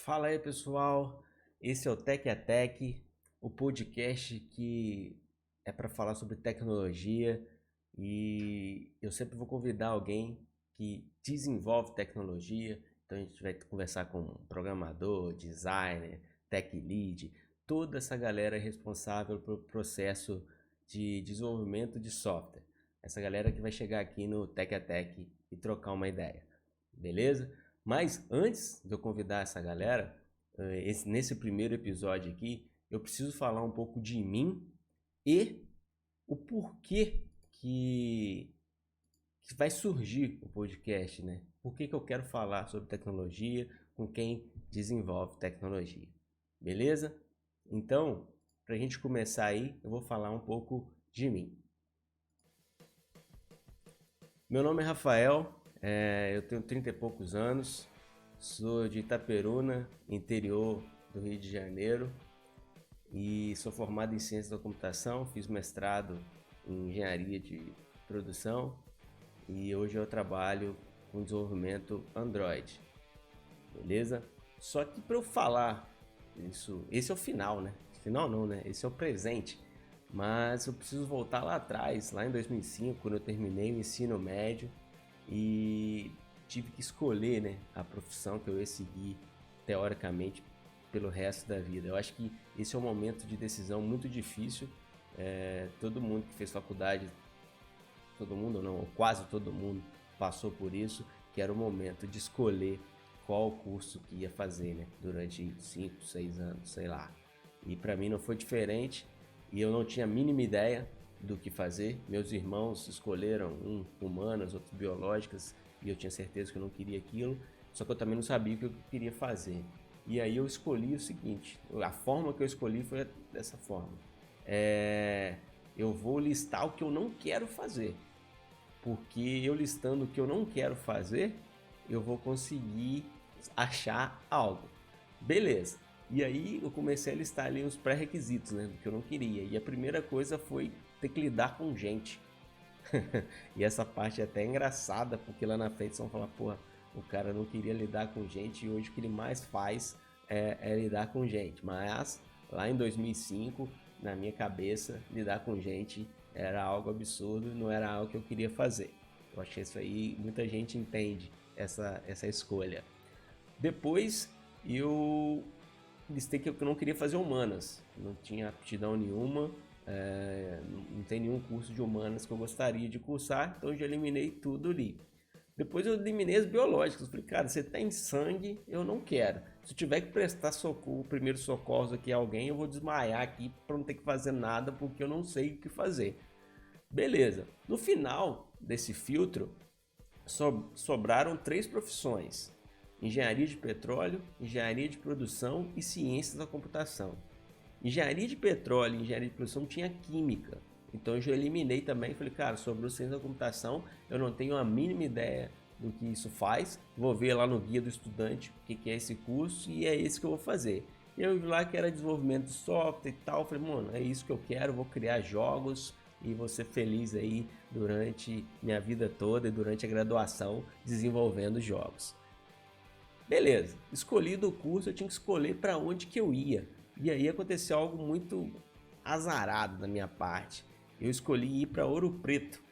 Fala aí, pessoal. Esse é o Tech a Tech, o podcast que é para falar sobre tecnologia e eu sempre vou convidar alguém que desenvolve tecnologia. Então a gente vai conversar com programador, designer, tech lead, toda essa galera responsável pelo processo de desenvolvimento de software. Essa galera que vai chegar aqui no Tech a Tech e trocar uma ideia. Beleza? Mas antes de eu convidar essa galera, nesse primeiro episódio aqui, eu preciso falar um pouco de mim e o porquê que vai surgir o podcast, né? Por que eu quero falar sobre tecnologia com quem desenvolve tecnologia. Beleza? Então, para a gente começar aí, eu vou falar um pouco de mim. Meu nome é Rafael, eu tenho 30 e poucos anos, sou de Itaperuna, interior do Rio de Janeiro, e sou formado em Ciência da Computação, fiz mestrado em Engenharia de Produção e hoje eu trabalho com desenvolvimento Android, beleza? Só que para eu falar isso, esse é o final, né? Final não, né? Esse é o presente. Mas eu preciso voltar lá atrás, lá em 2005, quando eu terminei o ensino médio e tive que escolher, né, a profissão que eu ia seguir teoricamente pelo resto da vida. Eu acho que esse é um momento de decisão muito difícil. Todo mundo que fez faculdade, todo mundo não, ou quase todo mundo passou por isso, que era o momento de escolher qual curso que ia fazer, né, durante 5, 6 anos, sei lá. E para mim não foi diferente. E eu não tinha a mínima ideia do que fazer. Meus irmãos escolheram um humanas, outros biológicas, e eu tinha certeza que eu não queria aquilo, só que eu também não sabia o que eu queria fazer. E aí eu escolhi o seguinte, a forma que eu escolhi foi dessa forma. Eu vou listar o que eu não quero fazer, porque eu listando o que eu não quero fazer, eu vou conseguir achar algo. Beleza. E aí eu comecei a listar ali os pré-requisitos, né, do que eu não queria. E a primeira coisa foi ter que lidar com gente. E essa parte é até engraçada, porque lá na frente vocês vão falar, porra, o cara não queria lidar com gente e hoje o que ele mais faz é lidar com gente. Mas lá em 2005, na minha cabeça, lidar com gente era algo absurdo, não era algo que eu queria fazer. Eu achei isso aí, muita gente entende essa escolha. Depois eu listei que eu não queria fazer humanas, não tinha aptidão nenhuma, não tem nenhum curso de humanas que eu gostaria de cursar, então eu já eliminei tudo ali. Depois eu eliminei as biológicas, falei, cara, você tem sangue, eu não quero. Se eu tiver que prestar socorro, primeiro socorro aqui a alguém, eu vou desmaiar aqui para não ter que fazer nada, porque eu não sei o que fazer. Beleza, no final desse filtro, sobraram 3 profissões: engenharia de petróleo, engenharia de produção e ciências da computação. Engenharia de petróleo e engenharia de produção tinha química, então eu já eliminei também. Falei, cara, sobrou ciência da computação, eu não tenho a mínima ideia do que isso faz, vou ver lá no guia do estudante o que é esse curso e é esse que eu vou fazer. E eu vi lá que era desenvolvimento de software e tal, falei, mano, é isso que eu quero, vou criar jogos e vou ser feliz aí durante minha vida toda e durante a graduação desenvolvendo jogos. Beleza, escolhido o curso, eu tinha que escolher para onde que eu ia. E aí aconteceu algo muito azarado da minha parte. Eu escolhi ir para Ouro Preto,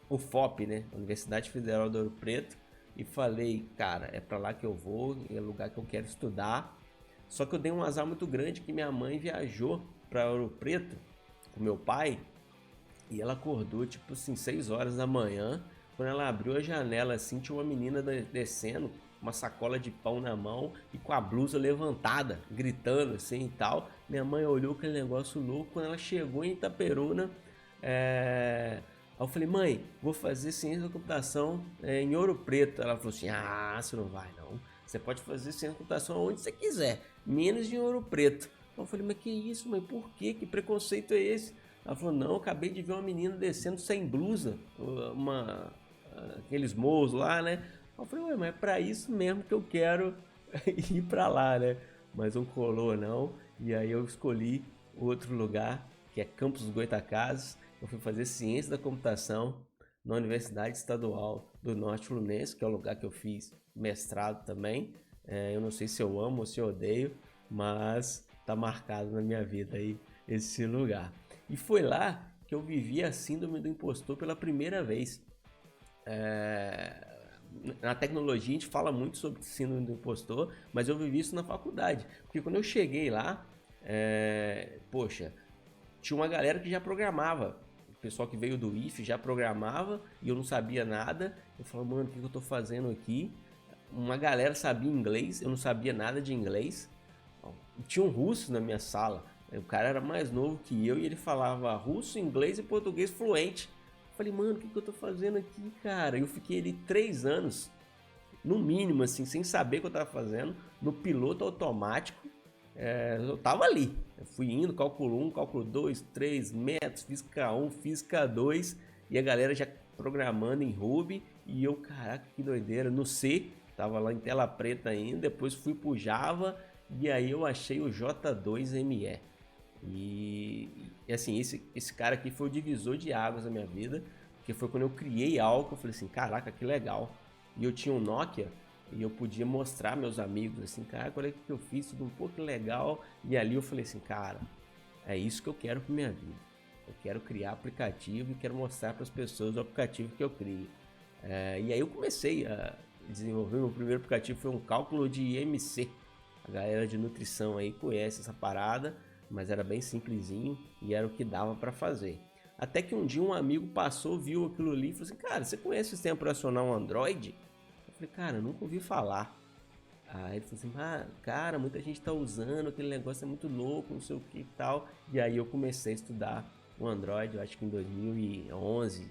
o FOP, né, Universidade Federal de Ouro Preto, e falei, cara, é para lá que eu vou, é o lugar que eu quero estudar. Só que eu dei um azar muito grande que minha mãe viajou para Ouro Preto com meu pai e ela acordou tipo assim 6 horas da manhã. Quando ela abriu a janela assim, tinha uma menina descendo, uma sacola de pão na mão e com a blusa levantada, gritando assim e tal. Minha mãe olhou aquele negócio louco. Quando ela chegou em Itaperuna, aí eu falei, mãe, vou fazer ciência da computação em Ouro Preto. Ela falou assim, ah, você não vai não. Você pode fazer ciência da computação onde você quiser, menos em Ouro Preto. Eu falei, mas que isso, mãe, por quê? Que preconceito é esse? Ela falou, não, acabei de ver uma menina descendo sem blusa, aqueles morros lá, né? Eu falei, ué, mas é pra isso mesmo que eu quero ir pra lá, né? Mas não colou não, e aí eu escolhi outro lugar, que é Campos dos Goytacazes. Eu fui fazer ciência da computação na Universidade Estadual do Norte Fluminense, que é o lugar que eu fiz mestrado também. Eu não sei se eu amo ou se eu odeio, mas tá marcado na minha vida aí esse lugar. E foi lá que eu vivi a síndrome do impostor pela primeira vez. É, Na tecnologia a gente fala muito sobre síndrome do impostor, mas eu vivi isso na faculdade. Porque quando eu cheguei lá, poxa, tinha uma galera que já programava. O pessoal que veio do IF já programava e eu não sabia nada. Eu falei, mano, o que eu tô fazendo aqui? Uma galera sabia inglês, eu não sabia nada de inglês. Tinha um russo na minha sala. O cara era mais novo que eu e ele falava russo, inglês e português fluente. Eu falei, mano, o que eu tô fazendo aqui, cara? Eu fiquei ali 3 anos, no mínimo, assim, sem saber o que eu tava fazendo, no piloto automático. Eu tava ali. Eu fui indo, cálculo 1, cálculo 2, 3, métodos, física 1, física 2, e a galera já programando em Ruby, e eu, caraca, que doideira, no C, tava lá em tela preta ainda, depois fui pro Java, e aí eu achei o J2ME. E assim, esse cara aqui foi o divisor de águas da minha vida, porque foi quando eu criei algo, eu falei assim, caraca, que legal. E eu tinha um Nokia, e eu podia mostrar meus amigos, assim, cara, olha o que eu fiz, tudo um pouco legal. E ali eu falei assim, cara, é isso que eu quero pra minha vida. Eu quero criar aplicativo e quero mostrar para as pessoas o aplicativo que eu crio. E aí eu comecei a desenvolver, meu primeiro aplicativo foi um cálculo de MC. A galera de nutrição aí conhece essa parada, mas era bem simplesinho e era o que dava para fazer. Até que um dia um amigo passou, viu aquilo ali e falou assim, cara, você conhece o sistema operacional Android? Eu falei, cara, eu nunca ouvi falar. Aí ele falou assim, cara, muita gente tá usando, aquele negócio é muito louco, não sei o que e tal. E aí eu comecei a estudar o Android, eu acho que em 2011,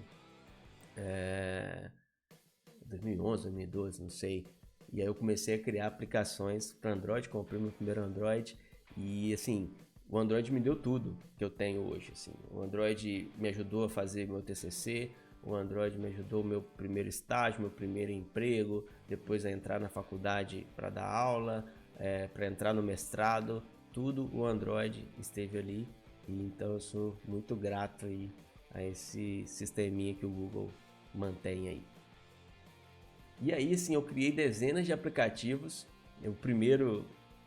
2011, 2012, não sei. E aí eu comecei a criar aplicações para Android, comprei meu primeiro Android e assim, o Android me deu tudo que eu tenho hoje, assim. O Android me ajudou a fazer meu TCC, o Android me ajudou meu primeiro estágio, meu primeiro emprego, depois a entrar na faculdade para dar aula, para entrar no mestrado, tudo o Android esteve ali. E então eu sou muito grato aí a esse sisteminha que o Google mantém aí. E aí, assim, eu criei dezenas de aplicativos. O primeiro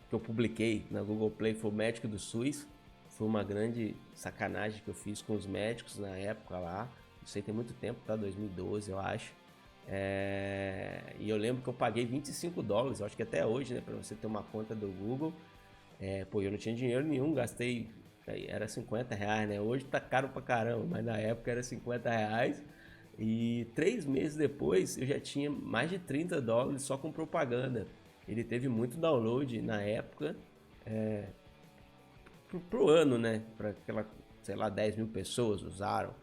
que eu publiquei na Google Play foi o Médico do SUS. Foi uma grande sacanagem que eu fiz com os médicos na época lá. Não sei, tem muito tempo, tá? 2012, eu acho. E eu lembro que eu paguei $25, eu acho que até hoje, né? Pra você ter uma conta do Google. Eu não tinha dinheiro nenhum, gastei... Era R$50, né? Hoje tá caro pra caramba, mas na época era R$50. E 3 meses depois eu já tinha mais de $30 só com propaganda. Ele teve muito download na época, pro ano, né? Para aquela, sei lá, 10 mil pessoas usaram.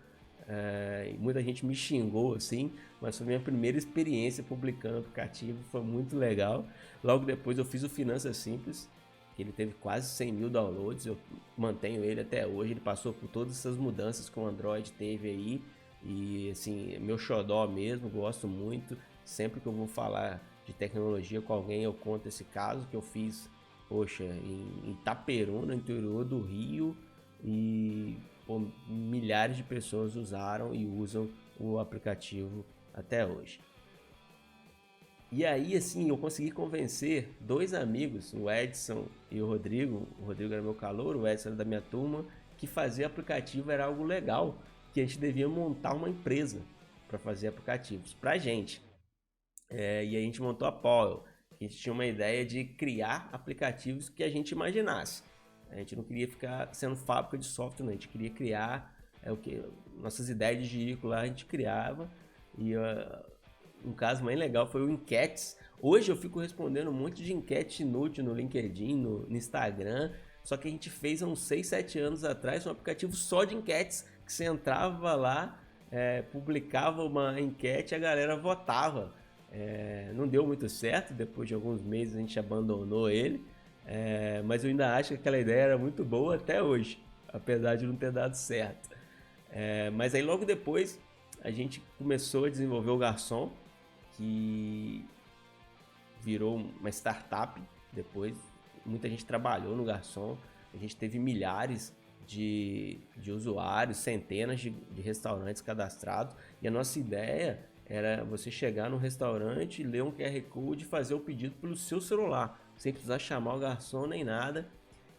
E muita gente me xingou assim, mas foi minha primeira experiência publicando aplicativo, foi muito legal. Logo depois eu fiz o Finanças Simples, que ele teve quase 100 mil downloads, eu mantenho ele até hoje. Ele passou por todas essas mudanças que o Android teve aí. E assim, meu xodó mesmo, gosto muito. Sempre que eu vou falar de tecnologia com alguém, eu conto esse caso que eu fiz, poxa, em Itaperuna, no interior do Rio. E pô, milhares de pessoas usaram e usam o aplicativo até hoje. E aí, assim, eu consegui convencer 2 amigos, o Edson e o Rodrigo. O Rodrigo era meu calouro, o Edson era da minha turma, que fazer aplicativo era algo legal, que a gente devia montar uma empresa para fazer aplicativos pra gente. E a gente montou a Powell. A gente tinha uma ideia de criar aplicativos que a gente imaginasse. A gente não queria ficar sendo fábrica de software, não. A gente queria criar nossas ideias de Jirico lá, a gente criava. E um caso bem legal foi o Enquetes. Hoje eu fico respondendo um monte de enquete inútil no LinkedIn, no Instagram. Só que a gente fez há uns 6, 7 anos atrás um aplicativo só de enquetes, que você entrava lá, publicava uma enquete e a galera votava. Não deu muito certo, depois de alguns meses a gente abandonou ele. Mas eu ainda acho que aquela ideia era muito boa até hoje, apesar de não ter dado certo. Mas aí logo depois a gente começou a desenvolver o Garçom, que virou uma startup. Depois muita gente trabalhou no Garçom, a gente teve milhares de usuários, centenas de restaurantes cadastrados, e a nossa ideia era você chegar no restaurante, ler um QR Code e fazer o pedido pelo seu celular, sem precisar chamar o garçom nem nada.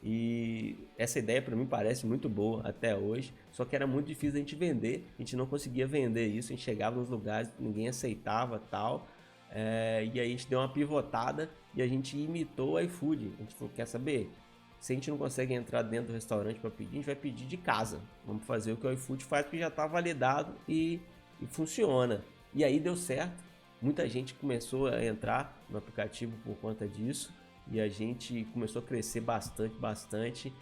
E essa ideia para mim parece muito boa até hoje, só que era muito difícil a gente vender, a gente não conseguia vender isso, a gente chegava nos lugares, ninguém aceitava tal, e aí a gente deu uma pivotada e a gente imitou o iFood. A gente falou, quer saber? Se a gente não consegue entrar dentro do restaurante para pedir, a gente vai pedir de casa. Vamos fazer o que o iFood faz, porque já está validado e funciona. E aí deu certo, muita gente começou a entrar no aplicativo por conta disso e a gente começou a crescer bastante, bastante.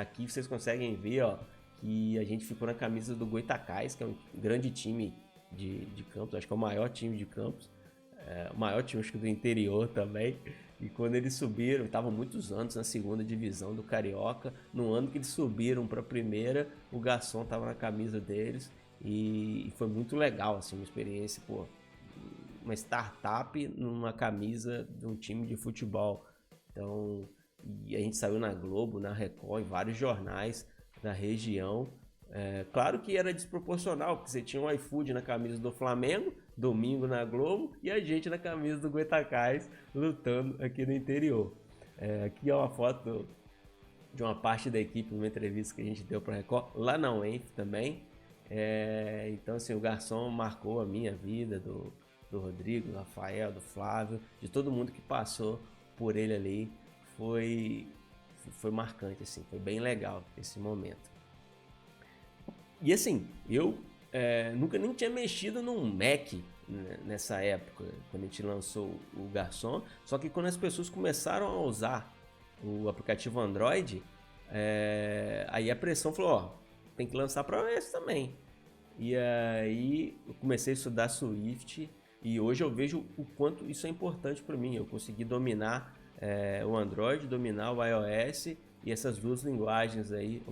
Aqui vocês conseguem ver, ó, que a gente ficou na camisa do Goitacás, que é um grande time de Campos, acho que é o maior time de Campos, o maior time acho que do interior também. E quando eles subiram, estavam muitos anos na segunda divisão do Carioca. No ano que eles subiram para a primeira, o garçom estava na camisa deles e foi muito legal, assim, uma experiência, pô, uma startup numa camisa de um time de futebol. Então, e a gente saiu na Globo, na Record, em vários jornais da região. Claro que era desproporcional, porque você tinha um iFood na camisa do Flamengo, domingo na Globo, e a gente na camisa do Goitacás lutando aqui no interior. Aqui é uma foto de uma parte da equipe, numa entrevista que a gente deu para a Record, lá na UENF também. Então, assim, o garçom marcou a minha vida, do Rodrigo, do Rafael, do Flávio, de todo mundo que passou por ele ali. Foi marcante, assim, foi bem legal esse momento. E assim, eu nunca nem tinha mexido num Mac, né, nessa época, quando a gente lançou o Garçom. Só que quando as pessoas começaram a usar o aplicativo Android, aí a pressão falou, ó, tem que lançar para iOS também. E aí eu comecei a estudar Swift e hoje eu vejo o quanto isso é importante para mim. Eu consegui dominar o Android, dominar o iOS e essas duas linguagens aí,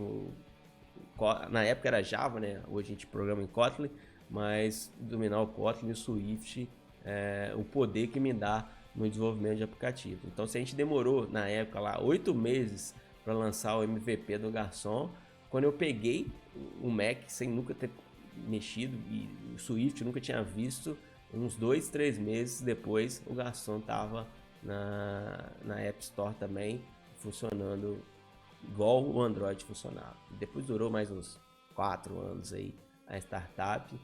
na época era Java, né? Hoje a gente programa em Kotlin, mas dominar o Kotlin e o Swift o poder que me dá no desenvolvimento de aplicativo. Então, se a gente demorou na época lá 8 meses para lançar o MVP do Garçom, quando eu peguei o Mac sem nunca ter mexido e o Swift nunca tinha visto, uns 2, 3 meses depois o Garçom estava na App Store também funcionando igual o Android funcionava. Depois durou mais uns 4 anos aí a startup,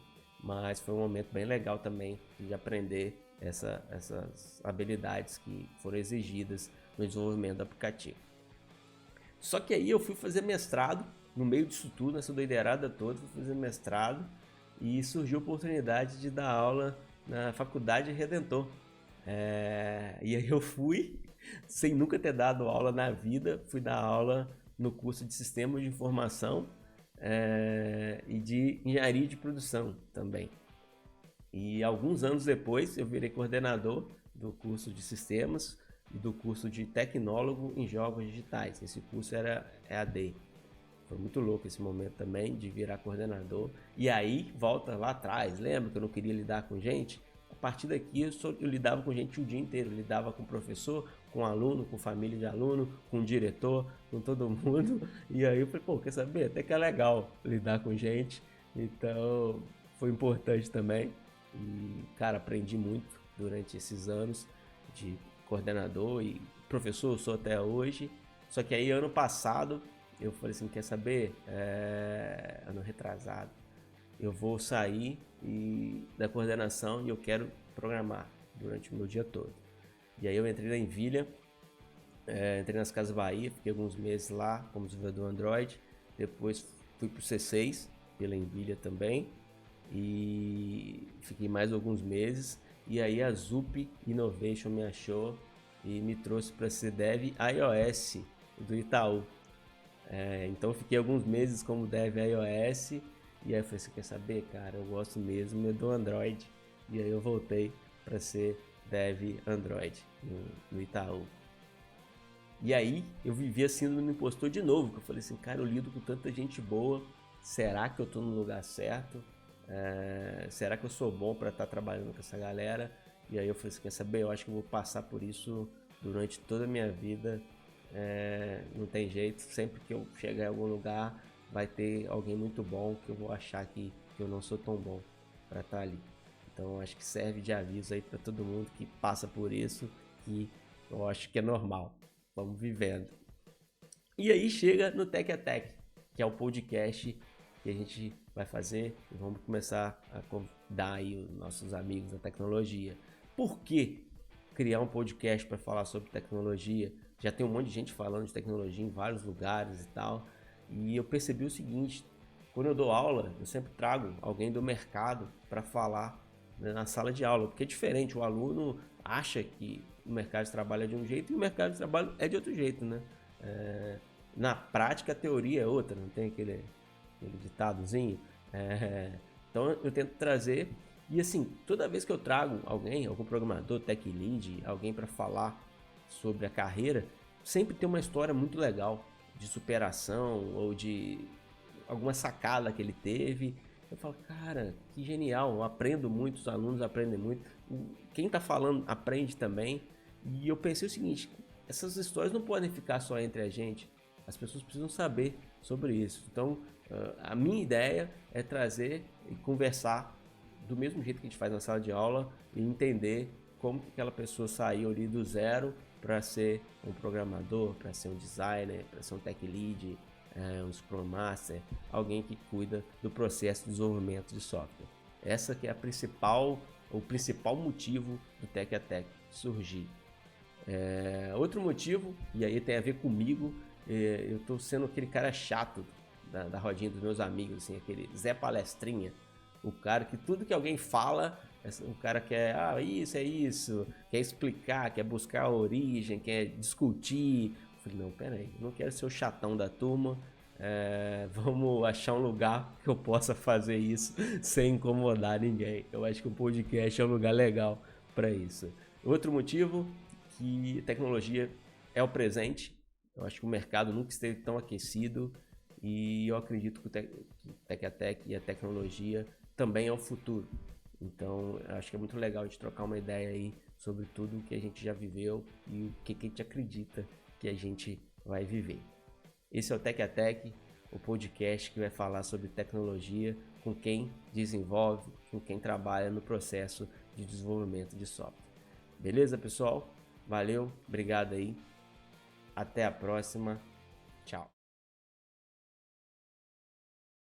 mas foi um momento bem legal também de aprender essas habilidades que foram exigidas no desenvolvimento do aplicativo. Só que aí eu fui fazer mestrado, no meio disso tudo, nessa doideirada toda, fui fazer mestrado e surgiu a oportunidade de dar aula na Faculdade Redentor. E aí eu fui, sem nunca ter dado aula na vida, fui dar aula no curso de Sistemas de Informação e de Engenharia de Produção também. E alguns anos depois eu virei coordenador do curso de Sistemas e do curso de Tecnólogo em Jogos Digitais. Esse curso era EAD. Foi muito louco esse momento também de virar coordenador. E aí, volta lá atrás, lembra que eu não queria lidar com gente? A partir daqui eu lidava com gente o dia inteiro. Eu lidava com professor, com aluno, com família de aluno, com diretor, com todo mundo. E aí eu falei, pô, quer saber? Até que é legal lidar com gente. Então, foi importante também. E, cara, aprendi muito durante esses anos de coordenador e professor eu sou até hoje. Só que aí, ano passado, eu falei assim, quer saber? Ano retrasado, eu vou sair da coordenação e eu quero programar durante o meu dia todo. E aí eu entrei na Envilha, entrei nas Casas Bahia, fiquei alguns meses lá como desenvolvedor Android. Depois fui para o C6, pela Envilha também, e fiquei mais alguns meses. E aí a Zup Innovation me achou e me trouxe para ser Dev iOS do Itaú. Então eu fiquei alguns meses como Dev iOS. E aí eu falei, você quer saber, cara, eu gosto mesmo do Android. E aí eu voltei para ser Dev Android no Itaú. E aí eu vivi a síndrome do impostor de novo, que eu falei assim, cara, eu lido com tanta gente boa, será que eu tô no lugar certo? Será que eu sou bom para estar trabalhando com essa galera? E aí eu falei assim, quer saber, eu acho que eu vou passar por isso durante toda a minha vida. Não tem jeito, sempre que eu chegar em algum lugar vai ter alguém muito bom que eu vou achar que eu não sou tão bom para estar ali. Então acho que serve de aviso aí para todo mundo que passa por isso, que eu acho que é normal. Vamos vivendo. E aí chega no Tech a Tech, que é o podcast que a gente vai fazer e vamos começar a convidar aí os nossos amigos da tecnologia. Por que criar um podcast para falar sobre tecnologia? Já tem um monte de gente falando de tecnologia em vários lugares e tal. E eu percebi o seguinte, quando eu dou aula, eu sempre trago alguém do mercado para falar, né, na sala de aula, porque é diferente, o aluno acha que o mercado de trabalho é de um jeito e o mercado de trabalho é de outro jeito, né? Na prática a teoria é outra, não tem aquele ditadozinho? Então eu tento trazer, e assim, toda vez que eu trago alguém, algum programador, tech lead, alguém para falar sobre a carreira, sempre tem uma história muito legal de superação ou de alguma sacada que ele teve. Eu falo, cara, que genial, eu aprendo muito, os alunos aprendem muito, quem tá falando aprende também. E eu pensei o seguinte, essas histórias não podem ficar só entre a gente, as pessoas precisam saber sobre isso. Então, a minha ideia é trazer e conversar do mesmo jeito que a gente faz na sala de aula e entender como que aquela pessoa saiu ali do zero para ser um programador, para ser um designer, para ser um tech lead, um Scrum Master, alguém que cuida do processo de desenvolvimento de software. Essa que é o principal motivo do Tech a Tech surgir. Outro motivo, e aí tem a ver comigo, eu tô sendo aquele cara chato da rodinha dos meus amigos, assim, aquele Zé Palestrinha, o cara que tudo que alguém fala, o cara quer, isso é isso, quer explicar, quer buscar a origem, quer discutir. Eu falei, não, peraí, não quero ser o chatão da turma, vamos achar um lugar que eu possa fazer isso sem incomodar ninguém. Eu acho que o podcast é um lugar legal para isso. Outro motivo, que tecnologia é o presente. Eu acho que o mercado nunca esteve tão aquecido e eu acredito que o Tech a Tech e a tecnologia também é o futuro. Então, eu acho que é muito legal a gente trocar uma ideia aí sobre tudo o que a gente já viveu e o que a gente acredita que a gente vai viver. Esse é o Tech a Tech, o podcast que vai falar sobre tecnologia com quem desenvolve, com quem trabalha no processo de desenvolvimento de software. Beleza, pessoal? Valeu, obrigado aí. Até a próxima. Tchau.